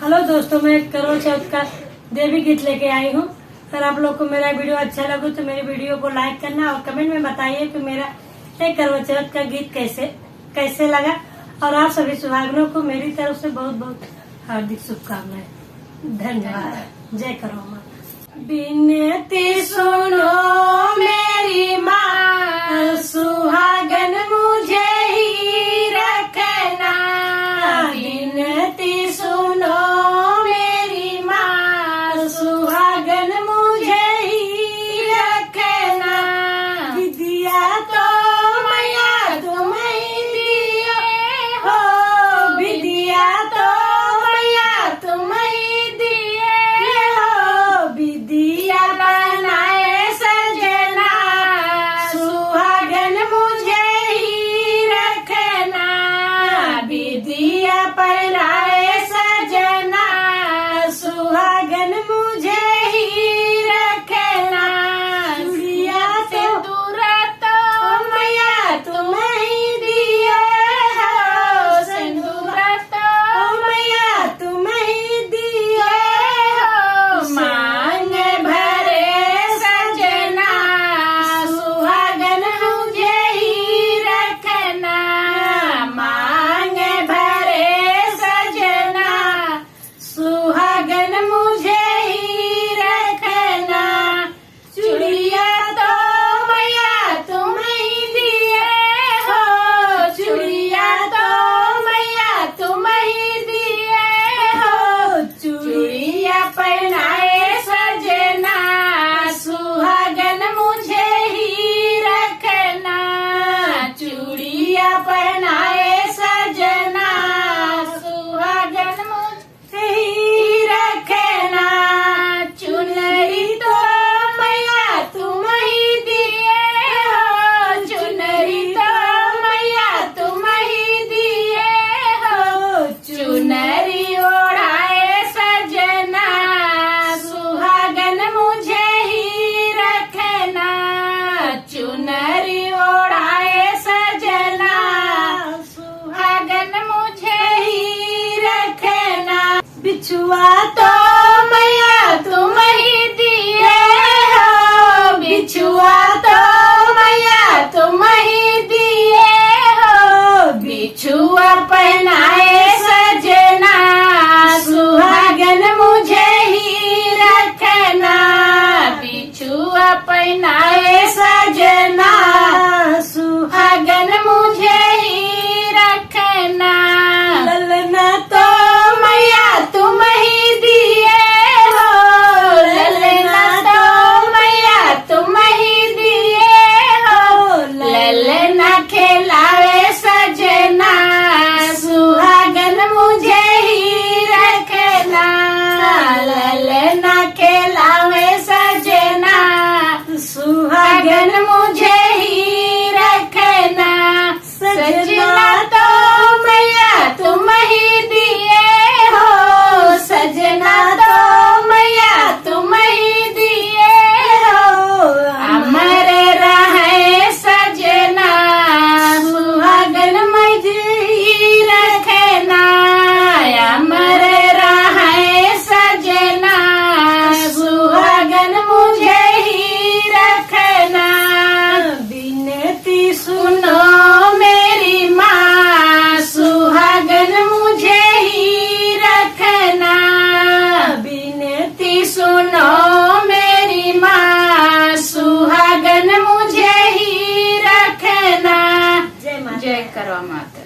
Hello दोस्तों, मैं करवा चौथ का देवी गीत लेके आई हूँ। अगर आप लोग को मेरा वीडियो अच्छा लगे तो मेरी वीडियो को लाइक करना और कमेंट में बताइए कि मेरा ये करवा चौथ का गीत कैसे लगा। और आप सभी सुहागनों को मेरी तरफ से बहुत बहुत हार्दिक शुभकामनाएं। धन्यवाद। जय करवा माता। बिनती सुनो मेरी माँ, सुहागन मुझे ही रखना। बिनती सुनो मेरी माँ, सुहागन मुझे ही रखना। विद्या तो मैया तुम ही दिए हो, विद्या तो मैया तुम ही दिए हो। विद्या बनाए सजना, सुहागन मुझे ही रखना। विद्या बनाए सजना, सुहागन मुझे ही रखना। चूड़िया सिंदूर तो मैया तुम ही दिए हो, सिंदूर तो मैया तुम ही दिए हो। मांग भरे सजना, सुहागन मुझे ही रखना। मांग भरे सजना, सुहागन मुझे ही रखना। चूड़िया तो मैया तुम ही दिए हो, चूड़िया तो मैया तुम ही दिए हो। चूड़िया पहनाए सजना, सुहागन मुझे ही रखना। चूड़िया पहनाए सजना, सुहागन मुझे ही रखना। चुनरी तो मैया तुम ही दिए हो, चुनरी तो मैया तुम ही दिए हो। चुनरी ओढ़ाए सजना, सुहागन मुझे ही रखना। चुनरी ओढ़ाए सजना, सुहागन मुझे ही रखना। बिछुआ तो मैया तुम ही दिए हो, बिछुआ तो मैया तुम ही दिए हो। बिछुआ पहनाए सजना, सुहागन मुझे ही रखना। बिछुआ पहनाए सजना, सुहागन मुझे ही रखना। ललना तो मैया तुम ही दिए हो, ललना तो मैया तुम ही दिए हो। ललना खिलावे सजना, सुहागन मुझे ही रखना। ललना खिलावे सजना, सुहागन मुझे ही रखना। सजना तो मैया तुम ही दिए हो, सजना तो मैया तुम ही दिए हो। अमर रहे सजना, सुहागन मुझे ही रखना। अमर रहे सजना, सुहागन मुझे ही रखना। बिनती सुनो मेरी माँ, सुहागन मुझे ही रखना। बिनती सुनो मेरी माँ, सुहागन मुझे ही रखना। जय करवा माता।